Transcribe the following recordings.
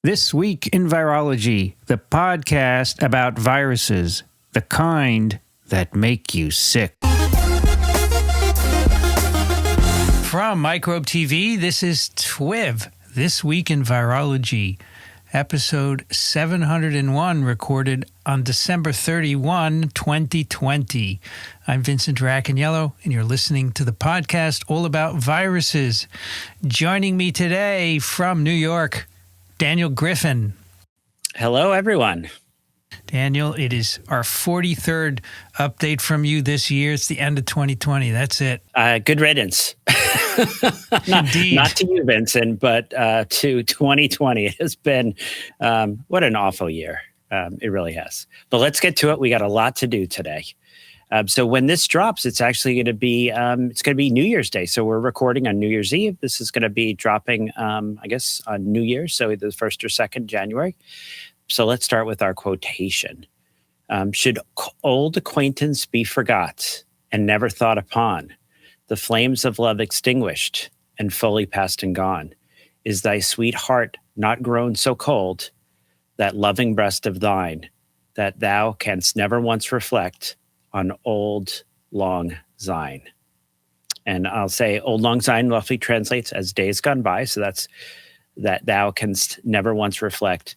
This Week in Virology, the podcast about viruses, the kind that make you sick. From Microbe TV, this is TWiV, This Week in Virology, episode 701, recorded on December 31, 2020. I'm Vincent Racaniello, and you're listening to the podcast all about viruses. Joining me today from New York, Daniel Griffin. Hello, everyone. Daniel, it is our 43rd update from you this year. It's the end of 2020. That's it. Good riddance. Indeed. Not to you, Vincent, but to 2020. It has been, what an awful year. It really has. But let's get to it. We got a lot to do today. So when this drops, it's actually going to be New Year's Day. So we're recording on New Year's Eve. This is going to be dropping, I guess, on New Year's, so either the 1st or 2nd January. So let's start with our quotation. Should old acquaintance be forgot and never thought upon, the flames of love extinguished and fully past and gone, is thy sweet heart not grown so cold, that loving breast of thine, that thou canst never once reflect on old long syne. And I'll say old long syne roughly translates as days gone by. So that's that thou canst never once reflect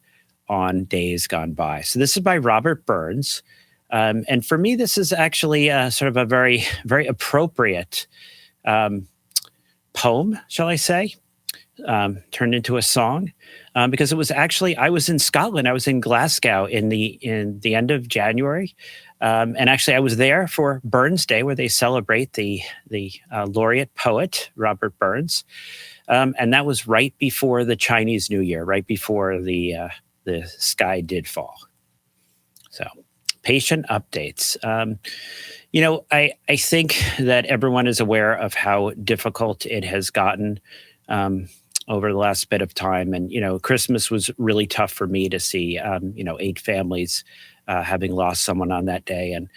on days gone by. So this is by Robert Burns. And for me, this is actually sort of a very, very appropriate poem, shall I say, turned into a song. Because it was actually, I was in Scotland. I was in Glasgow in the end of January. And actually, I was there for Burns Day, where they celebrate the laureate poet, Robert Burns. And that was right before the Chinese New Year, right before the sky did fall. So, patient updates. I think that everyone is aware of how difficult it has gotten over the last bit of time. And, Christmas was really tough for me to see, 8 families having lost someone on that day. And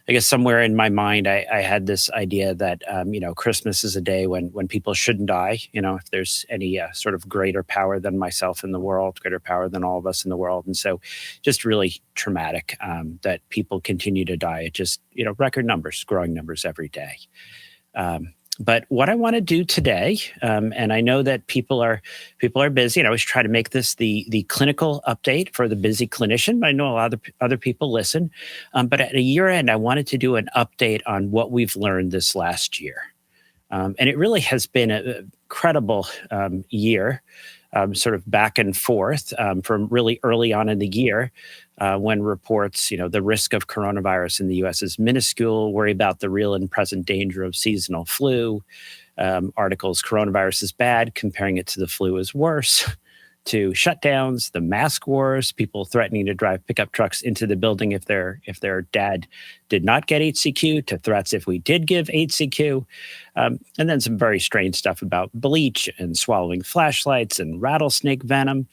I guess somewhere in my mind, I had this idea that, Christmas is a day when people shouldn't die. If there's any sort of greater power than myself in the world, greater power than all of us in the world. And so just really traumatic that people continue to die at just, record numbers, growing numbers every day. But what I want to do today, and I know that people are busy, and I always try to make this the clinical update for the busy clinician, but I know a lot of other people listen. But at a year end, I wanted to do an update on what we've learned this last year. And it really has been an incredible year, sort of back and forth from really early on in the year. When reports, the risk of coronavirus in the U.S. is minuscule, worry about the real and present danger of seasonal flu. Articles, coronavirus is bad, comparing it to the flu is worse, to shutdowns, the mask wars, people threatening to drive pickup trucks into the building if their dad did not get HCQ, to threats if we did give HCQ. And then some very strange stuff about bleach and swallowing flashlights and rattlesnake venom.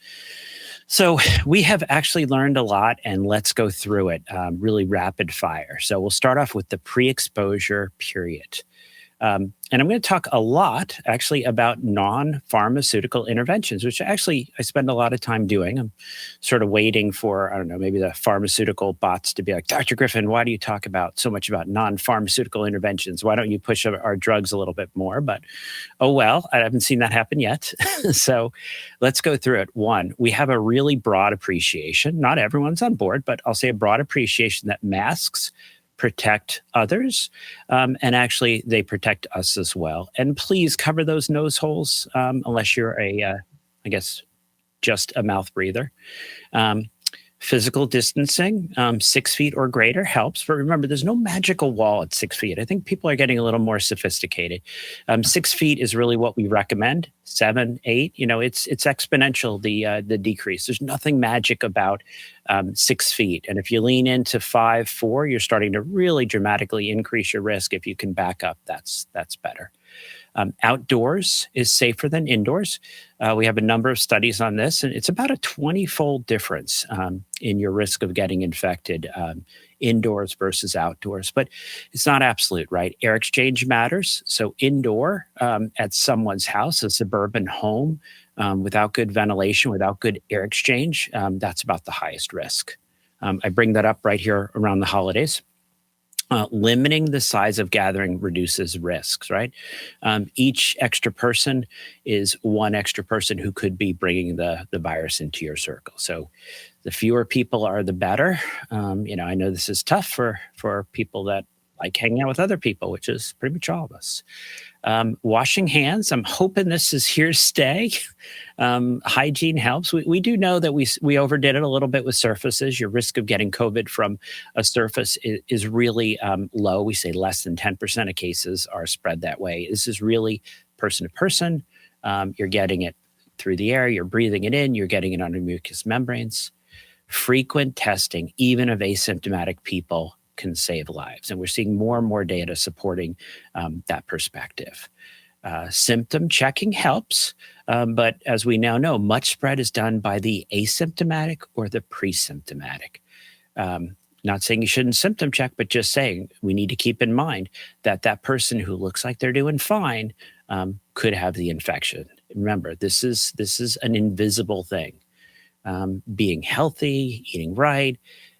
So we have actually learned a lot, and let's go through it really rapid fire. So we'll start off with the pre-exposure period. And I'm going to talk a lot, actually, about non-pharmaceutical interventions, which actually I spend a lot of time doing. I'm sort of waiting for, I don't know, maybe the pharmaceutical bots to be like, Dr. Griffin, why do you talk so much about non-pharmaceutical interventions? Why don't you push our drugs a little bit more? But, oh well, I haven't seen that happen yet. So let's go through it. One, we have a really broad appreciation. Not everyone's on board, but I'll say a broad appreciation that masks protect others, and actually they protect us as well. And please cover those nose holes unless you're just a mouth breather. Physical distancing, 6 feet or greater helps. But remember, there's no magical wall at 6 feet. I think people are getting a little more sophisticated. 6 feet is really what we recommend. 7, 8, it's exponential, the decrease. There's nothing magic about 6 feet. And if you lean into 5, 4, you're starting to really dramatically increase your risk. If you can back up, that's better. Outdoors is safer than indoors. We have a number of studies on this, and it's about a 20-fold difference in your risk of getting infected indoors versus outdoors. But it's not absolute, right? Air exchange matters. So indoor at someone's house, a suburban home, without good ventilation, without good air exchange, that's about the highest risk. I bring that up right here around the holidays. Limiting the size of gathering reduces risks, right? Each extra person is one extra person who could be bringing the virus into your circle. So the fewer people are, the better. I know this is tough for people that like hanging out with other people, which is pretty much all of us. Washing hands, I'm hoping this is here to stay. Hygiene helps. We do know that we overdid it a little bit with surfaces. Your risk of getting COVID from a surface is really low. We say less than 10% of cases are spread that way. This is really person to person. You're getting it through the air. You're breathing it in. You're getting it under mucous membranes. Frequent testing, even of asymptomatic people, can save lives. And we're seeing more and more data supporting that perspective. Symptom checking helps, but as we now know, much spread is done by the asymptomatic or the pre-symptomatic. Not saying you shouldn't symptom check, but just saying we need to keep in mind that that person who looks like they're doing fine could have the infection. Remember, this is an invisible thing. Being healthy, eating right,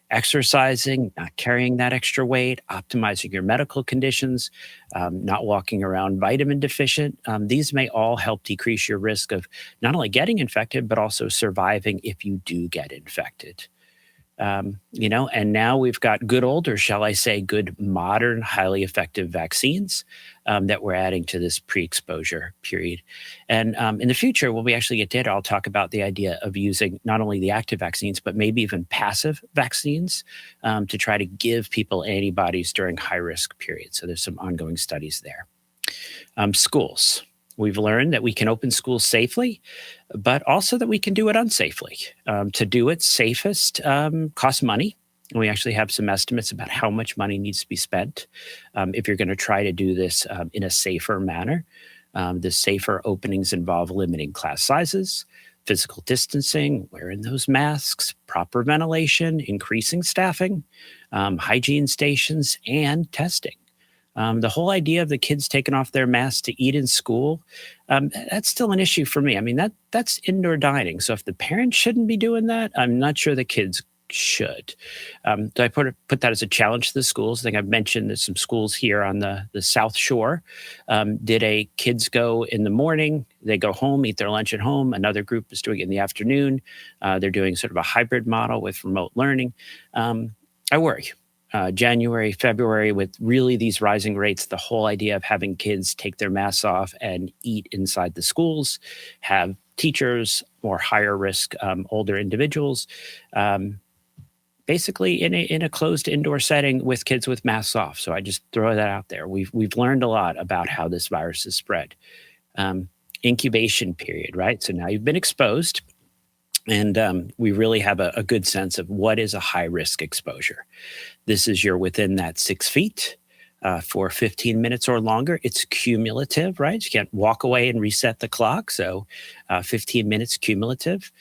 exercising, not carrying that extra weight, optimizing your medical conditions, not walking around vitamin deficient. These may all help decrease your risk of not only getting infected, but also surviving if you do get infected. And now we've got good old, or shall I say, good modern, highly effective vaccines that we're adding to this pre-exposure period. And in the future, when we actually get data, I'll talk about the idea of using not only the active vaccines, but maybe even passive vaccines to try to give people antibodies during high-risk periods. So there's some ongoing studies there. Schools. We've learned that we can open schools safely, but also that we can do it unsafely. To do it safest costs money. And we actually have some estimates about how much money needs to be spent if you're going to try to do this in a safer manner. The safer openings involve limiting class sizes, physical distancing, wearing those masks, proper ventilation, increasing staffing, hygiene stations, and testing. The whole idea of the kids taking off their masks to eat in school, that's still an issue for me. I mean, that's indoor dining. So if the parents shouldn't be doing that, I'm not sure the kids should. So I put that as a challenge to the schools. I think I've mentioned that some schools here on the South Shore kids go in the morning, they go home, eat their lunch at home. Another group is doing it in the afternoon. They're doing sort of a hybrid model with remote learning. I worry. January, February, with really these rising rates, the whole idea of having kids take their masks off and eat inside the schools, have teachers, more higher risk, older individuals, basically in a closed indoor setting with kids with masks off. So I just throw that out there. We've learned a lot about how this virus is spread. Incubation period, right? So now you've been exposed. And we really have a good sense of what is a high-risk exposure. This is you're within that 6 feet for 15 minutes or longer. It's cumulative, right? You can't walk away and reset the clock. So 15 minutes cumulative.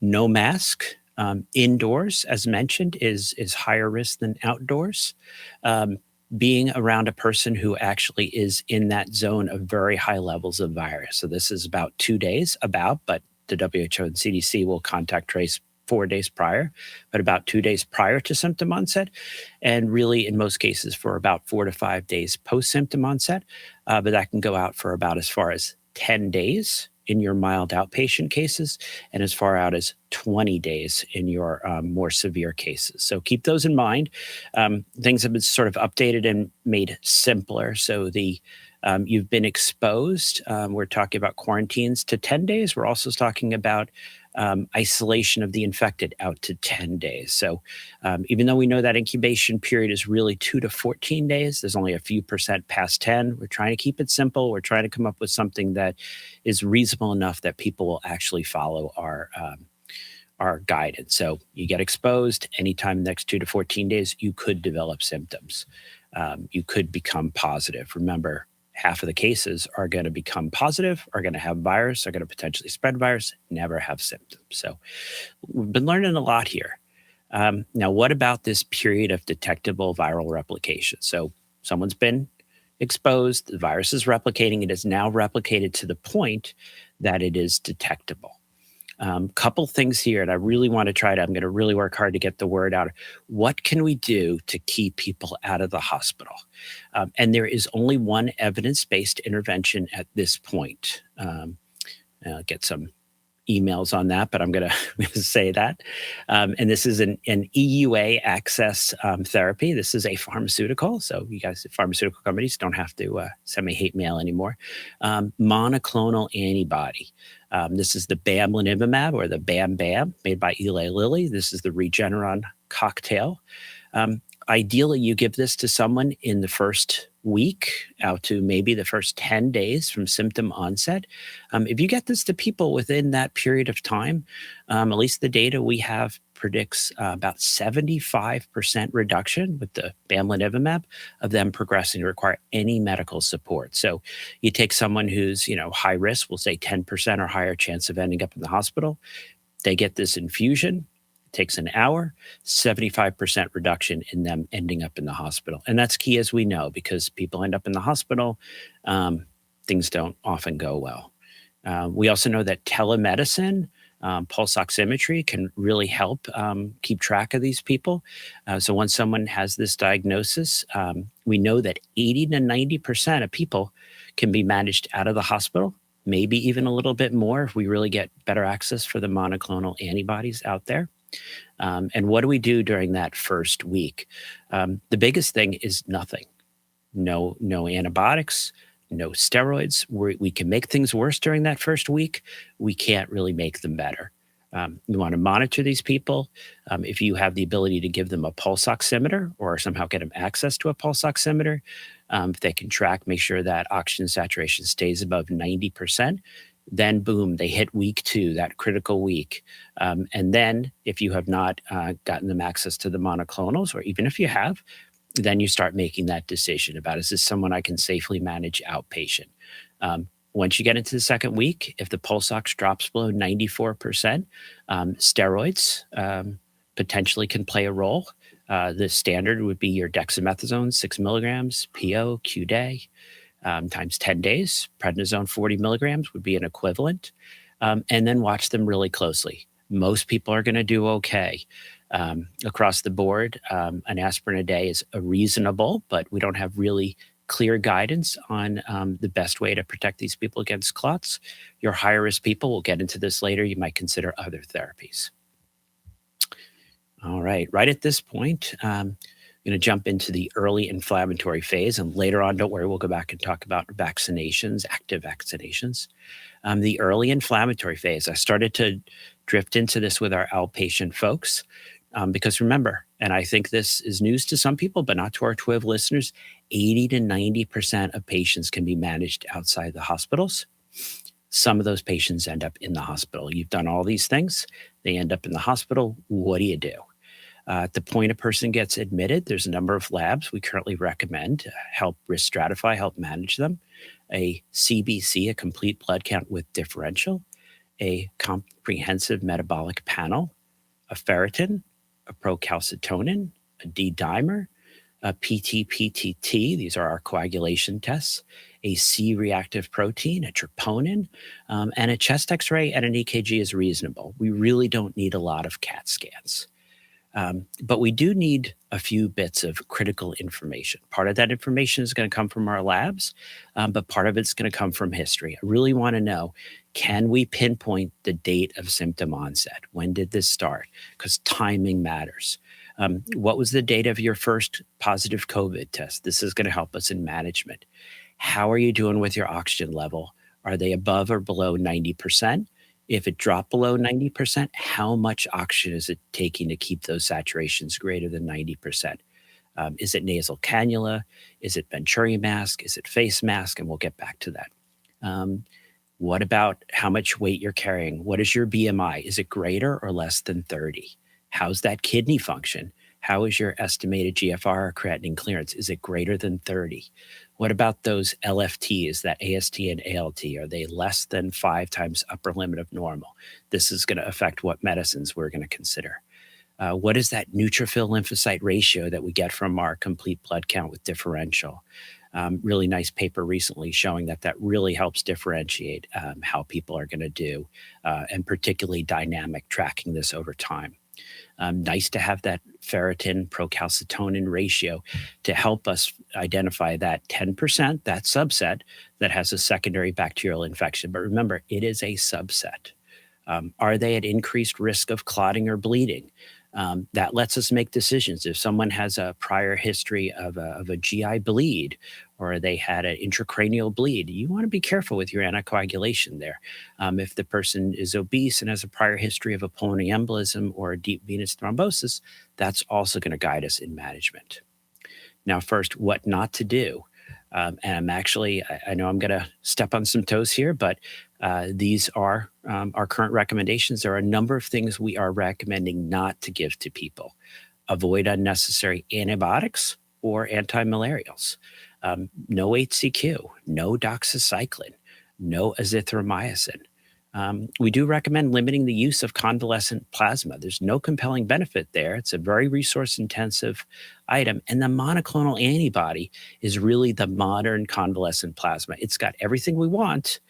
No mask. Indoors, as mentioned, is higher risk than outdoors. Being around a person who actually is in that zone of very high levels of virus. So this is about 2 days, but the WHO and CDC will contact trace 4 days prior, but about 2 days prior to symptom onset, and really in most cases for about 4 to 5 days post-symptom onset, but that can go out for about as far as 10 days in your mild outpatient cases, and as far out as 20 days in your more severe cases. So keep those in mind. Things have been sort of updated and made simpler. So you've been exposed. We're talking about quarantines to 10 days. We're also talking about isolation of the infected out to 10 days. So even though we know that incubation period is really 2 to 14 days, there's only a few percent past 10. We're trying to keep it simple. We're trying to come up with something that is reasonable enough that people will actually follow our guidance. So you get exposed anytime in the next 2 to 14 days, you could develop symptoms. You could become positive. Remember, half of the cases are going to become positive, are going to have virus, are going to potentially spread virus, never have symptoms. So we've been learning a lot here. Now, what about this period of detectable viral replication? So someone's been exposed, the virus is replicating, it is now replicated to the point that it is detectable. Couple things here, and I'm going to really work hard to get the word out. What can we do to keep people out of the hospital? And there is only one evidence-based intervention at this point. I'll get some emails on that, but I'm going to say that. And this is an EUA access therapy. This is a pharmaceutical. So you guys, pharmaceutical companies, don't have to send me hate mail anymore. Monoclonal antibody. This is the bamlanivimab, or the Bam Bam, made by Eli Lilly. This is the Regeneron cocktail. Ideally, you give this to someone in the first week out to maybe the first 10 days from symptom onset. If you get this to people within that period of time, at least the data we have predicts about 75% reduction with the bamlanivimab of them progressing to require any medical support. So you take someone who's, high risk, we'll say 10% or higher chance of ending up in the hospital. They get this infusion. Takes an hour, 75% reduction in them ending up in the hospital. And that's key, as we know, because people end up in the hospital, things don't often go well. We also know that telemedicine, pulse oximetry can really help keep track of these people. So once someone has this diagnosis, we know that 80 to 90% of people can be managed out of the hospital, maybe even a little bit more if we really get better access for the monoclonal antibodies out there. And what do we do during that first week? The biggest thing is nothing. No antibiotics, no steroids. We can make things worse during that first week. We can't really make them better. You want to monitor these people. If you have the ability to give them a pulse oximeter or somehow get them access to a pulse oximeter, if they can track, make sure that oxygen saturation stays above 90%, then boom, they hit week 2, that critical week. And then if you have not gotten them access to the monoclonals, or even if you have, then you start making that decision about, is this someone I can safely manage outpatient? Once you get into the second week, if the pulse ox drops below 94%, steroids potentially can play a role. The standard would be your dexamethasone, 6 milligrams, PO, Q-day. Times 10 days, prednisone 40 milligrams would be an equivalent. And then watch them really closely. Most people are going to do okay. Across the board, an aspirin a day is reasonable, but we don't have really clear guidance on the best way to protect these people against clots. Your higher risk people, we'll get into this later, you might consider other therapies. All right at this point, I'm going to jump into the early inflammatory phase, and later on, don't worry, we'll go back and talk about vaccinations, active vaccinations. The early inflammatory phase, I started to drift into this with our outpatient folks, because remember, and I think this is news to some people, but not to our TWiV listeners, 80 to 90% of patients can be managed outside the hospitals. Some of those patients end up in the hospital. You've done all these things, they end up in the hospital. What do you do? At the point a person gets admitted, there's a number of labs we currently recommend to help risk stratify, help manage them. A CBC, a complete blood count with differential, a comprehensive metabolic panel, a ferritin, a procalcitonin, a D-dimer, a PT-PTT, these are our coagulation tests, a C-reactive protein, a troponin, and a chest X-ray and an EKG is reasonable. We really don't need a lot of CAT scans. But we do need a few bits of critical information. Part of that information is going to come from our labs, but part of it's going to come from history. I really want to know, can we pinpoint the date of symptom onset? When did this start? Because timing matters. What was the date of your first positive COVID test? This is going to help us in management. How are you doing with your oxygen level? Are they above or below 90%? If it dropped below 90%, how much oxygen is it taking to keep those saturations greater than 90%? Is it nasal cannula? Is it Venturi mask? Is it face mask? And we'll get back to that. What about how much weight you're carrying? What is your BMI? Is it greater or less than 30? How's that kidney function? How is your estimated GFR or creatinine clearance? Is it greater than 30? What about those LFTs, that AST and ALT? Are they less than 5 times upper limit of normal? This is going to affect what medicines we're going to consider. What is that neutrophil lymphocyte ratio that we get from our complete blood count with differential? Really nice paper recently showing that really helps differentiate how people are going to do, and particularly dynamic tracking this over time. Nice to have that ferritin procalcitonin ratio to help us identify that 10%, that subset that has a secondary bacterial infection. But remember, it is a subset. Are they at increased risk of clotting or bleeding? That lets us make decisions. If someone has a prior history of a GI bleed, or they had an intracranial bleed, you want to be careful with your anticoagulation there. If the person is obese and has a prior history of a pulmonary embolism or a deep venous thrombosis, that's also going to guide us in management. Now, first, what not to do. And I know I'm going to step on some toes here, but these are our current recommendations. There are a number of things we are recommending not to give to people. Avoid unnecessary antibiotics or antimalarials. No HCQ, no doxycycline, no azithromycin. We do recommend limiting the use of convalescent plasma. There's no compelling benefit there. It's a very resource-intensive item. And the monoclonal antibody is really the modern convalescent plasma. It's got everything we want,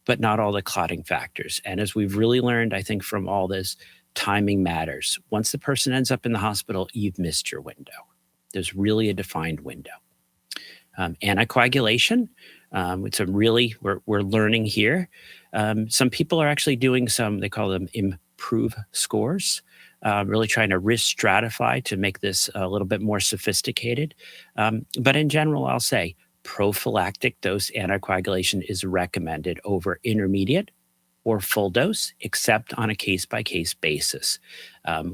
but not all the clotting factors. And as we've really learned, I think, from all this, timing matters. Once the person ends up in the hospital, you've missed your window. There's really a defined window. Anticoagulation, we're learning here. Some people are actually doing they call them improve scores, really trying to risk stratify to make this a little bit more sophisticated. But in general, I'll say prophylactic dose anticoagulation is recommended over intermediate or full dose, except on a case-by-case basis.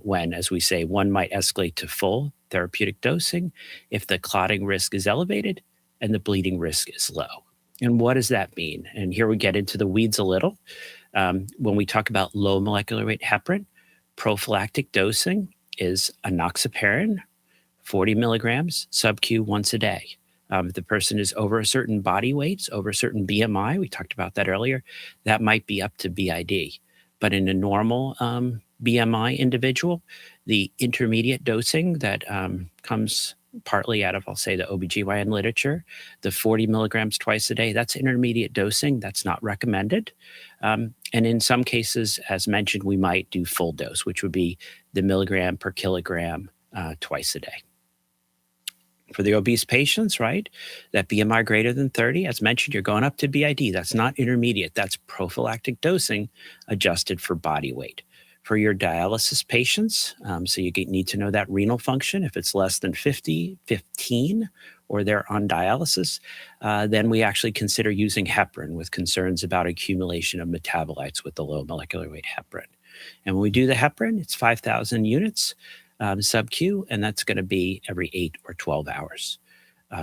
When, as we say, one might escalate to full therapeutic dosing if the clotting risk is elevated and the bleeding risk is low. And what does that mean? And here we get into the weeds a little. When we talk about low molecular weight heparin, prophylactic dosing is enoxaparin, 40 milligrams sub-Q once a day. If the person is over a certain body weight, over a certain BMI, we talked about that earlier, that might be up to BID. But in a normal BMI individual, the intermediate dosing that comes partly out of, I'll say, the OBGYN literature, the 40 milligrams twice a day, that's intermediate dosing. That's not recommended. And in some cases, as mentioned, we might do full dose, which would be the milligram per kilogram twice a day. For the obese patients, right, that BMI greater than 30, as mentioned, you're going up to BID. That's not intermediate. That's prophylactic dosing adjusted for body weight. For your dialysis patients, so you need to know that renal function. If it's less than 15, or they're on dialysis, then we actually consider using heparin with concerns about accumulation of metabolites with the low molecular weight heparin. And when we do the heparin, it's 5,000 units sub-Q, and that's going to be every 8 or 12 hours.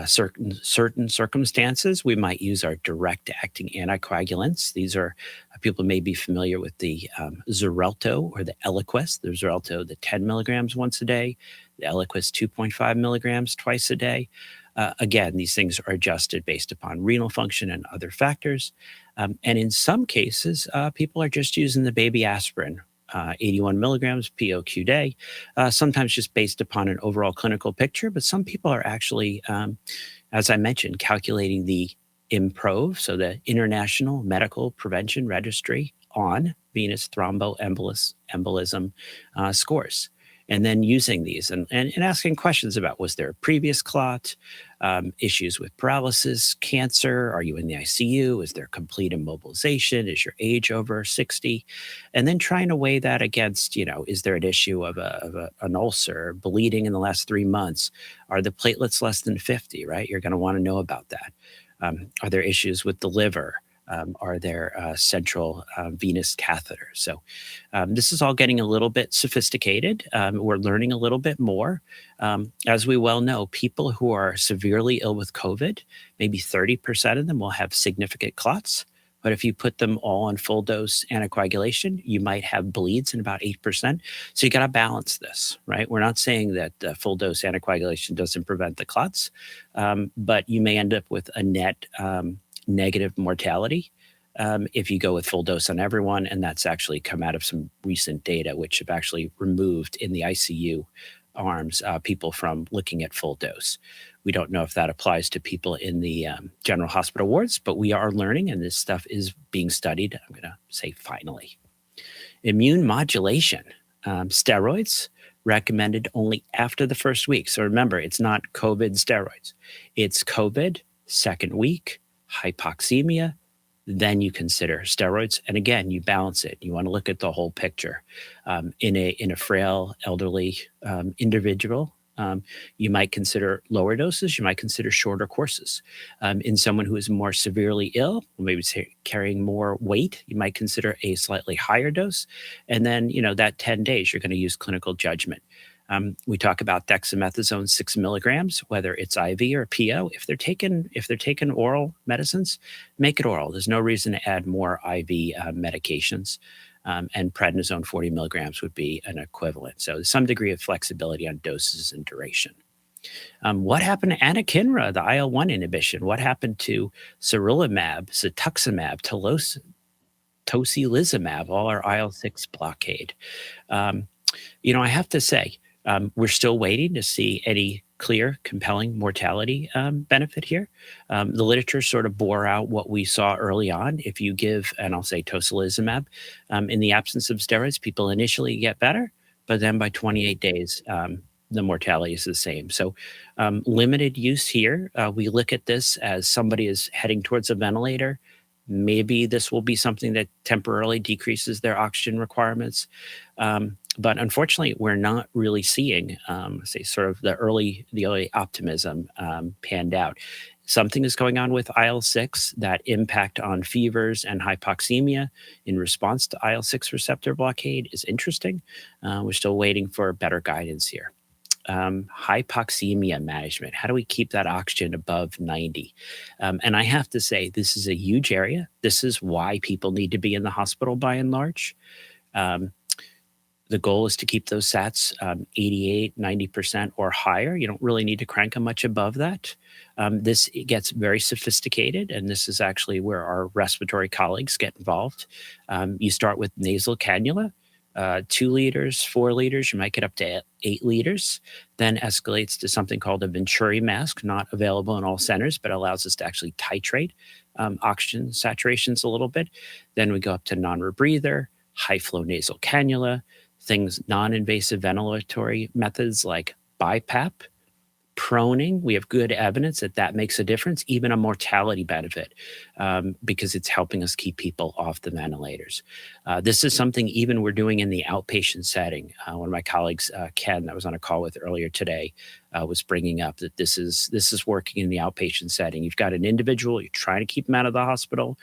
Certain circumstances, we might use our direct-acting anticoagulants. These are, people may be familiar with the Xarelto or the Eliquis. The Xarelto, the 10 milligrams once a day, the Eliquis 2.5 milligrams twice a day. Again, these things are adjusted based upon renal function and other factors. And in some cases, people are just using the baby aspirin, 81 milligrams POQ day, sometimes just based upon an overall clinical picture. But some people are actually, as I mentioned, calculating the IMPROVE, so the International Medical Prevention Registry on venous thromboembolism scores. And then using these and asking questions about, was there a previous clot, issues with paralysis, cancer, are you in the ICU, is there complete immobilization, is your age over 60? And then trying to weigh that against, is there an issue of an ulcer, bleeding in the last 3 months? Are the platelets less than 50, right? You're going to want to know about that. Are there issues with the liver? Are there central venous catheters? So this is all getting a little bit sophisticated. We're learning a little bit more. As we well know, people who are severely ill with COVID, maybe 30% of them will have significant clots. But if you put them all on full dose anticoagulation, you might have bleeds in about 8%. So you got to balance this, right? We're not saying that full dose anticoagulation doesn't prevent the clots, but you may end up with a net negative mortality if you go with full dose on everyone. And that's actually come out of some recent data, which have actually removed in the ICU arms people from looking at full dose. We don't know if that applies to people in the general hospital wards, but we are learning, and this stuff is being studied. I'm going to say finally. Immune modulation, steroids recommended only after the first week. So remember, it's not COVID steroids. It's COVID, second week, hypoxemia, then you consider steroids. And again, you balance it. You want to look at the whole picture. In a frail, elderly individual, you might consider lower doses. You might consider shorter courses. In someone who is more severely ill, maybe carrying more weight, you might consider a slightly higher dose. And then, that 10 days, you're going to use clinical judgment. We talk about dexamethasone 6 milligrams, whether it's IV or PO. If they're taking oral medicines, make it oral. There's no reason to add more IV medications. And prednisone 40 milligrams would be an equivalent. So some degree of flexibility on doses and duration. What happened to anakinra, the IL-1 inhibition? What happened to sarilumab, cetuximab, tocilizumab, all our IL-6 blockade? I have to say, we're still waiting to see any clear, compelling mortality benefit here. The literature sort of bore out what we saw early on. If you give, and I'll say tocilizumab, in the absence of steroids, people initially get better, but then by 28 days, the mortality is the same. So limited use here. We look at this as somebody is heading towards a ventilator. Maybe this will be something that temporarily decreases their oxygen requirements. But unfortunately, we're not really seeing, sort of the early optimism panned out. Something is going on with IL-6. That impact on fevers and hypoxemia in response to IL-6 receptor blockade is interesting. We're still waiting for better guidance here. Hypoxemia management. How do we keep that oxygen above 90? And I have to say, this is a huge area. This is why people need to be in the hospital by and large. The goal is to keep those SATs 88, 90% or higher. You don't really need to crank them much above that. This gets very sophisticated, and this is actually where our respiratory colleagues get involved. You start with nasal cannula, 2 liters, 4 liters, you might get up to 8 liters, then escalates to something called a Venturi mask, not available in all centers, but allows us to actually titrate oxygen saturations a little bit. Then we go up to non-rebreather, high flow nasal cannula, things, non-invasive ventilatory methods like BiPAP, proning. We have good evidence that makes a difference, even a mortality benefit, because it's helping us keep people off the ventilators. This is something even we're doing in the outpatient setting. One of my colleagues, Ken, that was on a call with earlier today, was bringing up that this is working in the outpatient setting. You've got an individual, you're trying to keep them out of the hospital.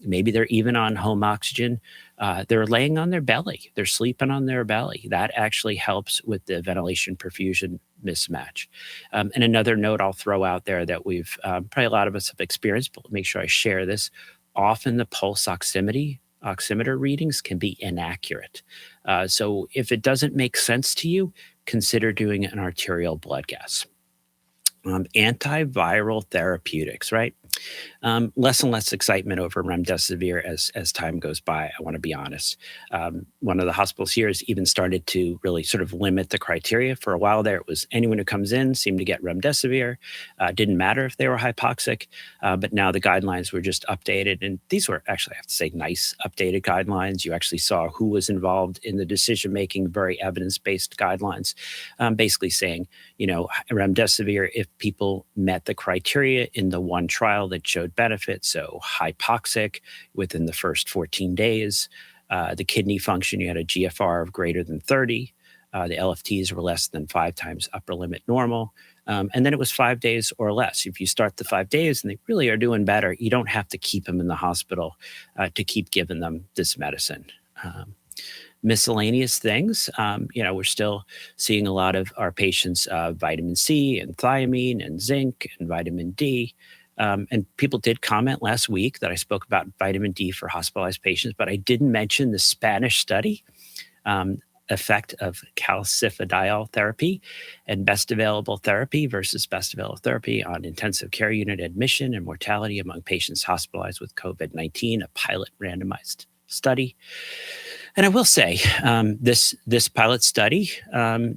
Maybe they're even on home oxygen. They're laying on their belly. They're sleeping on their belly. That actually helps with the ventilation perfusion mismatch. And another note I'll throw out there that we've probably a lot of us have experienced, but make sure I share this. Often the pulse oximeter readings can be inaccurate. So if it doesn't make sense to you, consider doing an arterial blood gas. Antiviral therapeutics, right? Less and less excitement over remdesivir as time goes by, I want to be honest. One of the hospitals here has even started to really sort of limit the criteria. For a while there, it was anyone who comes in seemed to get remdesivir. Didn't matter if they were hypoxic, but now the guidelines were just updated. And these were actually, I have to say, nice updated guidelines. You actually saw who was involved in the decision-making, very evidence-based guidelines, basically saying, remdesivir, if people met the criteria in the one trial that showed benefit, so hypoxic within the first 14 days, the kidney function, you had a GFR of greater than 30, the LFTs were less than 5 times upper limit normal, and then it was 5 days or less. If you start the 5 days and they really are doing better, you don't have to keep them in the hospital to keep giving them this medicine. Miscellaneous things, we're still seeing a lot of our patients vitamin C and thiamine and zinc and vitamin D. And people did comment last week that I spoke about vitamin D for hospitalized patients, but I didn't mention the Spanish study, effect of calcifediol therapy and best available therapy versus best available therapy on intensive care unit admission and mortality among patients hospitalized with COVID-19, a pilot randomized study. And I will say, this pilot study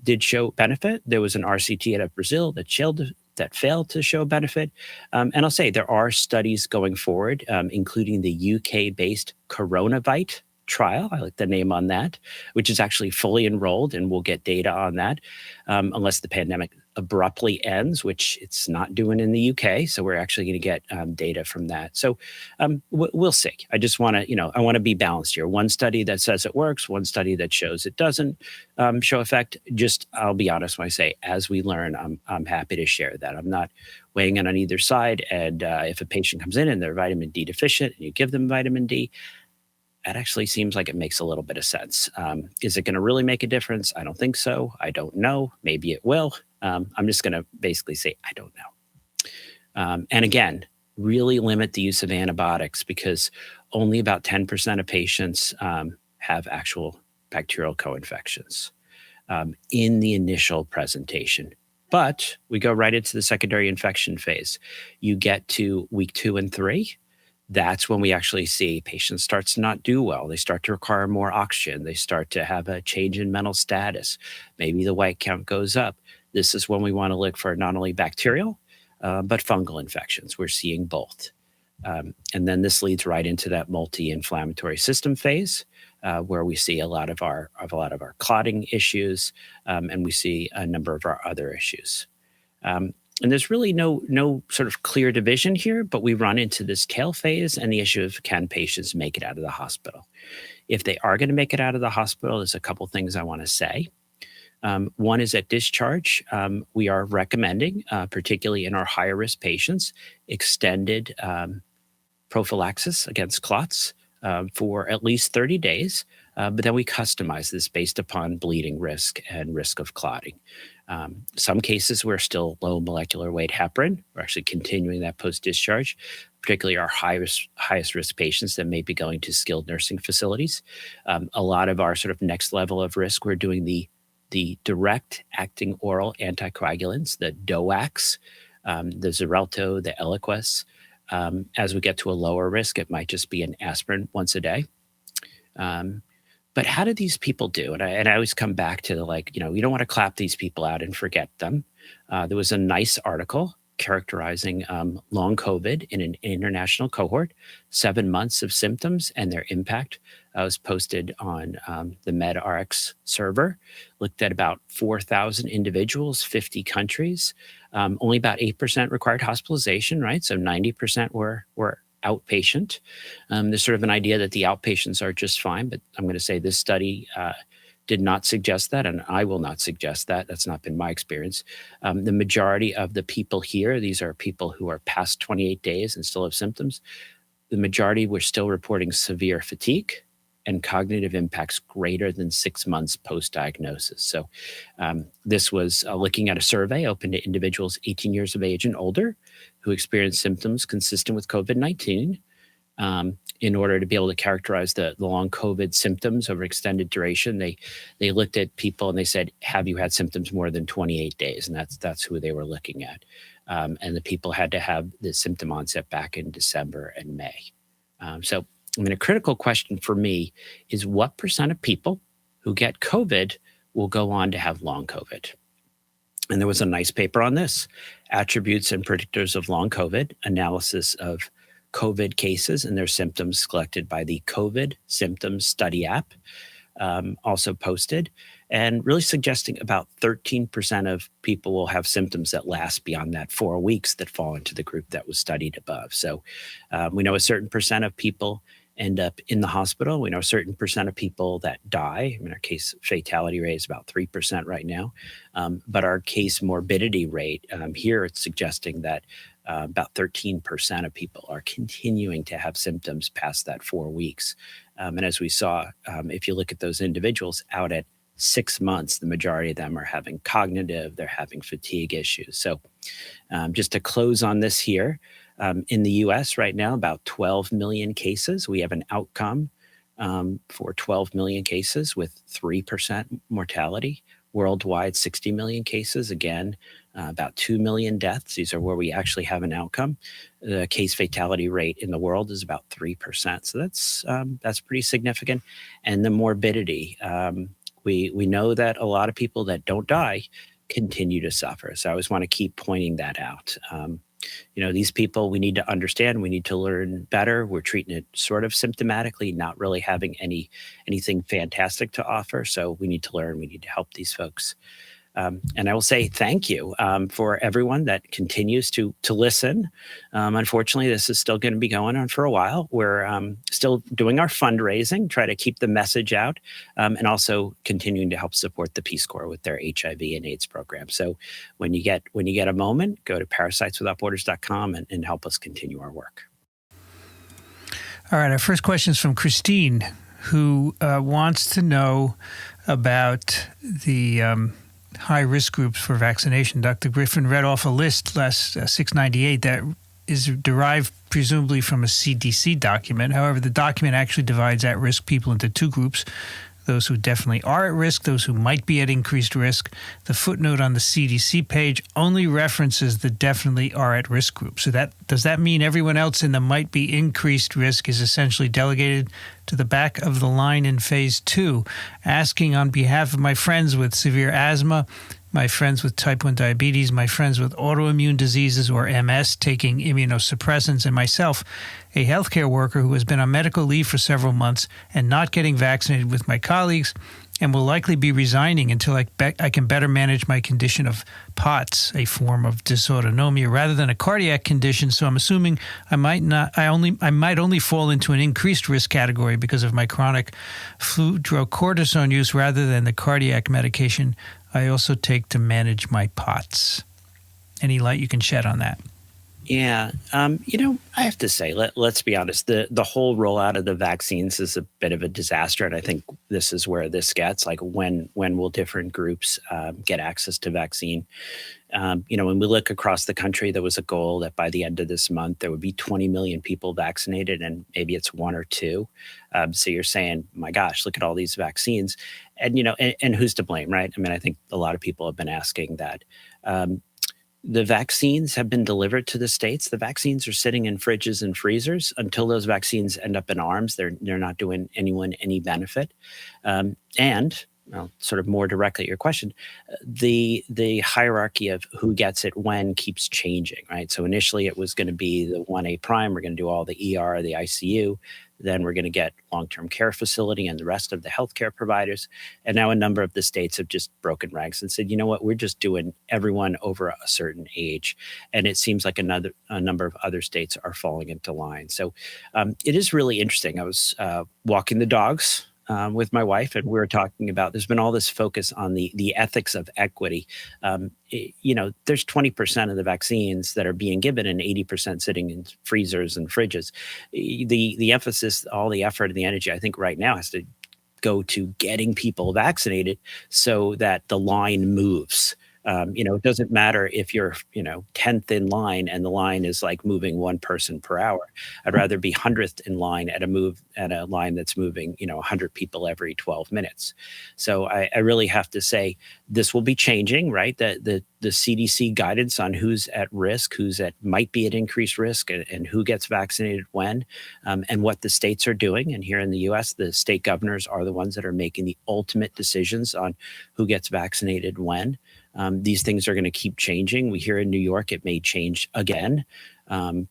did show benefit. There was an RCT out of Brazil that failed to show benefit. And I'll say there are studies going forward, including the UK-based Coronavite trial. I like the name on that, which is actually fully enrolled, and we'll get data on that unless the pandemic abruptly ends, which it's not doing in the UK. So we're actually going to get data from that. So we'll see. I just want to, I want to be balanced here. One study that says it works, one study that shows it doesn't show effect. Just, I'll be honest when I say, as we learn, I'm happy to share that. I'm not weighing in on either side. And if a patient comes in and they're vitamin D deficient and you give them vitamin D, that actually seems like it makes a little bit of sense. Is it going to really make a difference? I don't think so. I don't know. Maybe it will. I'm just going to basically say, I don't know. And again, really limit the use of antibiotics because only about 10% of patients have actual bacterial co-infections in the initial presentation. But we go right into the secondary infection phase. You get to week 2 and 3. That's when we actually see patients start to not do well. They start to require more oxygen. They start to have a change in mental status. Maybe the white count goes up. This is when we want to look for not only bacterial, but fungal infections. We're seeing both. And then this leads right into that multi-inflammatory system phase, where we see a lot of our clotting issues, and we see a number of our other issues. And there's really no sort of clear division here, but we run into this tail phase and the issue of can patients make it out of the hospital? If they are going to make it out of the hospital, there's a couple things I want to say. One is at discharge, we are recommending, particularly in our higher risk patients, extended prophylaxis against clots for at least 30 days. But then we customize this based upon bleeding risk and risk of clotting. Some cases we're still low molecular weight heparin. We're actually continuing that post-discharge, particularly our highest risk patients that may be going to skilled nursing facilities. A lot of our sort of next level of risk, we're doing the direct acting oral anticoagulants, the DOACs, the Xarelto, the Eliquis. As we get to a lower risk, it might just be an aspirin once a day. But how do these people do? And I always come back to you don't want to clap these people out and forget them. There was a nice article characterizing long COVID in an international cohort, 7 months of symptoms and their impact. Was posted on the MedRx server, looked at about 4,000 individuals, 50 countries. Only about 8% required hospitalization, right? So 90% were outpatient. There's sort of an idea that the outpatients are just fine, but I'm going to say this study did not suggest that, and I will not suggest that. That's not been my experience. The majority of the people here, these are people who are past 28 days and still have symptoms. The majority were still reporting severe fatigue and cognitive impacts greater than 6 months post-diagnosis. So this was looking at a survey open to individuals 18 years of age and older who experienced symptoms consistent with COVID-19 in order to be able to characterize the long COVID symptoms over extended duration. They looked at people and they said, have you had symptoms more than 28 days? And that's who they were looking at. And the people had to have the symptom onset back in December and May. So a critical question for me is what percent of people who get COVID will go on to have long COVID? And there was a nice paper on this, Attributes and Predictors of Long COVID, analysis of COVID cases and their symptoms collected by the COVID Symptoms Study app, also posted, and really suggesting about 13% of people will have symptoms that last beyond that 4 weeks that fall into the group that was studied above. So we know a certain percent of people end up in the hospital. We know a certain percent of people that die. Our case fatality rate is about 3% right now. But our case morbidity rate here, it's suggesting that about 13% of people are continuing to have symptoms past that 4 weeks. And as we saw, if you look at those individuals out at 6 months, the majority of them are having cognitive, they're having fatigue issues. So just to close on this here, in the US right now, about 12 million cases. We have an outcome for 12 million cases with 3% mortality. worldwide, 60 million cases. Again, about 2 million deaths. These are where we actually have an outcome. The case fatality rate in the world is about 3%. So that's pretty significant. And the morbidity, we know that a lot of people that don't die continue to suffer. So I always want to keep pointing that out. These people, we need to understand, we need to learn better. We're treating it sort of symptomatically, not really having anything fantastic to offer. So we need to learn, we need to help these folks. And I will say thank you for everyone that continues to listen. Unfortunately, this is still going to be going on for a while. We're still doing our fundraising, try to keep the message out, and also continuing to help support the Peace Corps with their HIV and AIDS program. So when you get a moment, go to parasiteswithoutborders.com and help us continue our work. All right, our first question is from Christine, who wants to know about the high-risk groups for vaccination. Dr. Griffin read off a list last 698 that is derived presumably from a CDC document. However, the document actually divides at-risk people into two groups: those who definitely are at risk, those who might be at increased risk. The footnote on the CDC page only references the definitely are at risk group. So does that mean everyone else in the might be increased risk is essentially delegated to the back of the line in phase 2? Asking on behalf of my friends with severe asthma, my friends with type 1 diabetes, my friends with autoimmune diseases or MS taking immunosuppressants, and myself, a healthcare worker who has been on medical leave for several months and not getting vaccinated with my colleagues and will likely be resigning until I can better manage my condition of POTS, a form of dysautonomia, rather than a cardiac condition. So I'm assuming I might only fall into an increased risk category because of my chronic fludrocortisone use rather than the cardiac medication I also take to manage my POTS. Any light you can shed on that? Yeah. I have to say, let's be honest, the whole rollout of the vaccines is a bit of a disaster. And I think this is where this gets, like, when will different groups get access to vaccine? When we look across the country, there was a goal that by the end of this month, there would be 20 million people vaccinated, and maybe it's 1 or 2. So you're saying, my gosh, look at all these vaccines. And, and who's to blame, right? I mean, I think a lot of people have been asking that. The vaccines have been delivered to the states. The vaccines are sitting in fridges and freezers until those vaccines end up in arms. They're not doing anyone any benefit. And sort of more directly at your question, the hierarchy of who gets it when keeps changing, right? So initially it was going to be the 1A prime. We're going to do all the ER, the ICU. Then we're going to get long-term care facility and the rest of the healthcare providers. And now a number of the states have just broken ranks and said, you know what, we're just doing everyone over a certain age. And it seems like a number of other states are falling into line. So it is really interesting. I was walking the dogs with my wife, and we were talking about, there's been all this focus on the ethics of equity. There's 20% of the vaccines that are being given and 80% sitting in freezers and fridges. The emphasis, all the effort and the energy, I think right now has to go to getting people vaccinated so that the line moves. It doesn't matter if you're, 10th in line and the line is like moving 1 person per hour. I'd rather be 100th in line at a line that's moving, 100 people every 12 minutes. So I really have to say this will be changing, right? The CDC guidance on who's at risk, might be at increased risk, and who gets vaccinated when, and what the states are doing. And here in the U.S., the state governors are the ones that are making the ultimate decisions on who gets vaccinated when. These things are going to keep changing. We hear in New York it may change again.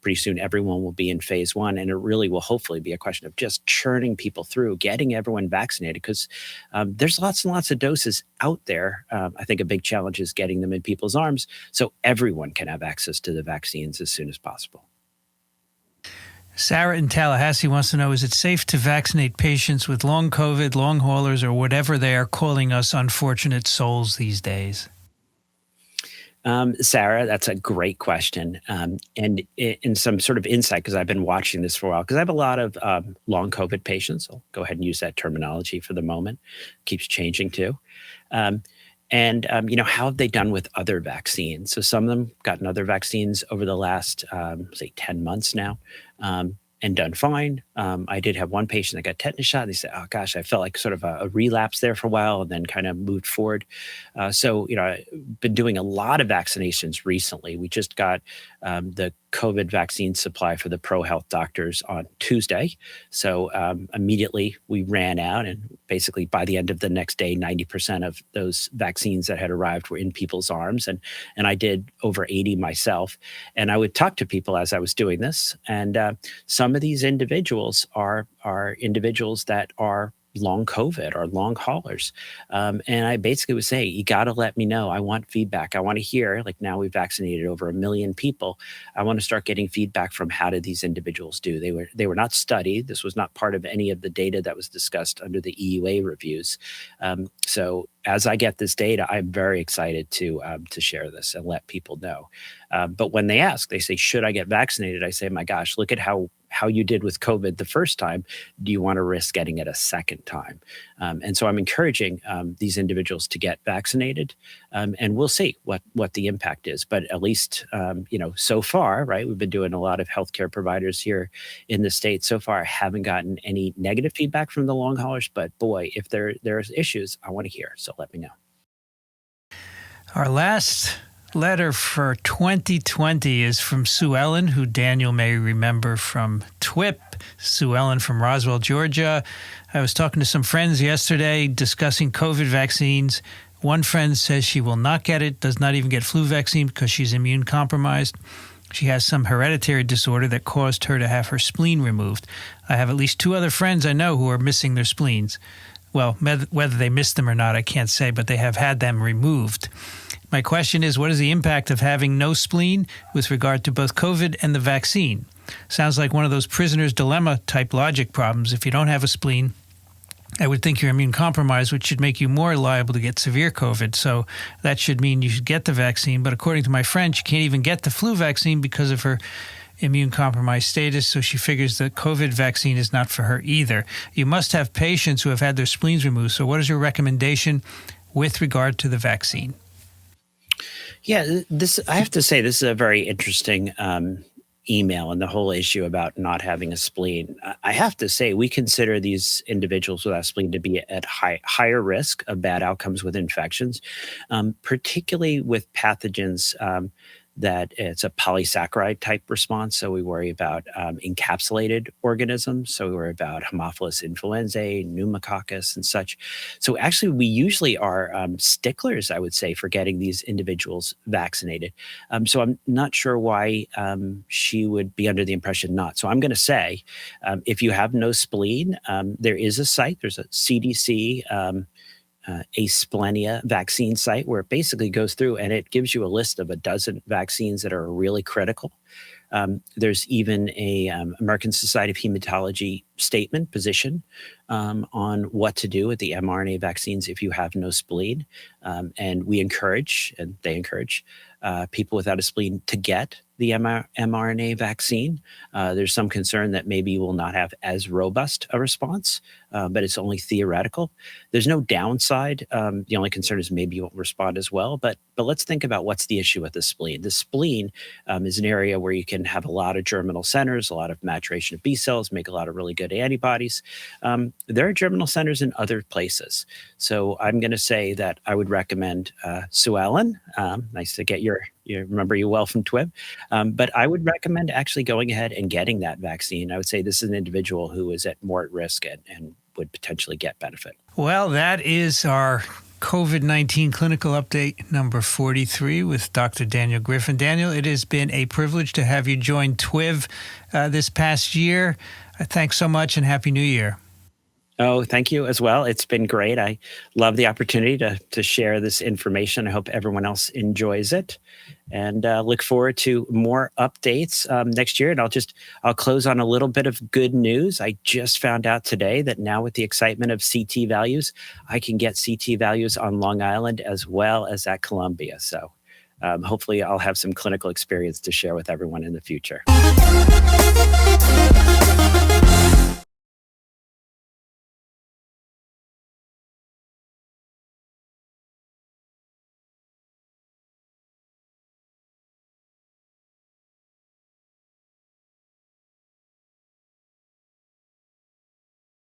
Pretty soon everyone will be in phase 1, and it really will hopefully be a question of just churning people through, getting everyone vaccinated, because there's lots and lots of doses out there. I think a big challenge is getting them in people's arms so everyone can have access to the vaccines as soon as possible. Sarah in Tallahassee wants to know, is it safe to vaccinate patients with long COVID, long haulers, or whatever they are calling us unfortunate souls these days? Sarah, that's a great question. And in some sort of insight, because I've been watching this for a while, because I have a lot of long COVID patients. I'll go ahead and use that terminology for the moment. Keeps changing too. How have they done with other vaccines? So some of them gotten other vaccines over the last, say, 10 months now. and done fine. I did have one patient that got tetanus shot. And they said, "Oh gosh, I felt like sort of a relapse there for a while, and then kind of moved forward." So, I've been doing a lot of vaccinations recently. We just got the COVID vaccine supply for the pro health doctors on Tuesday. So immediately we ran out, and basically by the end of the next day, 90% of those vaccines that had arrived were in people's arms. And I did over 80 myself. And I would talk to people as I was doing this. And some of these individuals are individuals that are long COVID or long haulers. And I basically would say, you got to let me know. I want feedback. I want to hear, like, now we've vaccinated over 1 million people. I want to start getting feedback from how did these individuals do? They were not studied. This was not part of any of the data that was discussed under the EUA reviews. So as I get this data, I'm very excited to share this and let people know. But when they ask, they say, should I get vaccinated? I say, my gosh, look at how you did with COVID the first time. Do you want to risk getting it a second time? And so I'm encouraging these individuals to get vaccinated, and we'll see what the impact is. But at least, so far, right, we've been doing a lot of healthcare providers here in the States. So far, I haven't gotten any negative feedback from the long haulers, but boy, if there's issues, I want to hear. So let me know. Our last letter for 2020 is from Sue Ellen, who Daniel may remember from TWiV. Sue Ellen from Roswell, Georgia. I was talking to some friends yesterday discussing COVID vaccines. One friend says she will not get it, does not even get flu vaccine because she's immune compromised. She has some hereditary disorder that caused her to have her spleen removed. I have at least 2 other friends I know who are missing their spleens. Well, whether they missed them or not, I can't say, but they have had them removed. My question is, what is the impact of having no spleen with regard to both COVID and the vaccine? Sounds like one of those prisoner's dilemma type logic problems. If you don't have a spleen, I would think you're immune compromised, which should make you more liable to get severe COVID. So that should mean you should get the vaccine. But according to my friend, she can't even get the flu vaccine because of her immune compromised status. So she figures the COVID vaccine is not for her either. You must have patients who have had their spleens removed. So what is your recommendation with regard to the vaccine? Yeah, I have to say, this is a very interesting email, and the whole issue about not having a spleen. I have to say, we consider these individuals without a spleen to be at higher risk of bad outcomes with infections, particularly with pathogens that it's a polysaccharide type response. So we worry about encapsulated organisms. So we worry about Haemophilus influenzae, pneumococcus, and such. So actually, we usually are sticklers, I would say, for getting these individuals vaccinated. So I'm not sure why she would be under the impression not. So I'm going to say, if you have no spleen, there is a site. There's a CDC asplenia vaccine site where it basically goes through and it gives you a list of a dozen vaccines that are really critical. There's even a American Society of Hematology statement position on what to do with the mRNA vaccines if you have no spleen. And we encourage, and they encourage, people without a spleen to get the mRNA vaccine. There's some concern that maybe you will not have as robust a response, but it's only theoretical. There's no downside. The only concern is maybe you won't respond as well. But let's think about what's the issue with the spleen. The spleen is an area where you can have a lot of germinal centers, a lot of maturation of B cells, make a lot of really good antibodies. There are germinal centers in other places. So I'm going to say that I would recommend Sue Ellen. Nice to get remember you well from TWiV. But I would recommend actually going ahead and getting that vaccine. I would say this is an individual who is more at risk and would potentially get benefit. Well, that is our COVID-19 clinical update number 43 with Dr. Daniel Griffin. Daniel, it has been a privilege to have you join TWiV this past year. Thanks so much and Happy New Year. Oh, thank you as well. It's been great. I love the opportunity to share this information. I hope everyone else enjoys it, and look forward to more updates next year. And I'll close on a little bit of good news. I just found out today that now with the excitement of CT values, I can get CT values on Long Island as well as at Columbia. So hopefully I'll have some clinical experience to share with everyone in the future.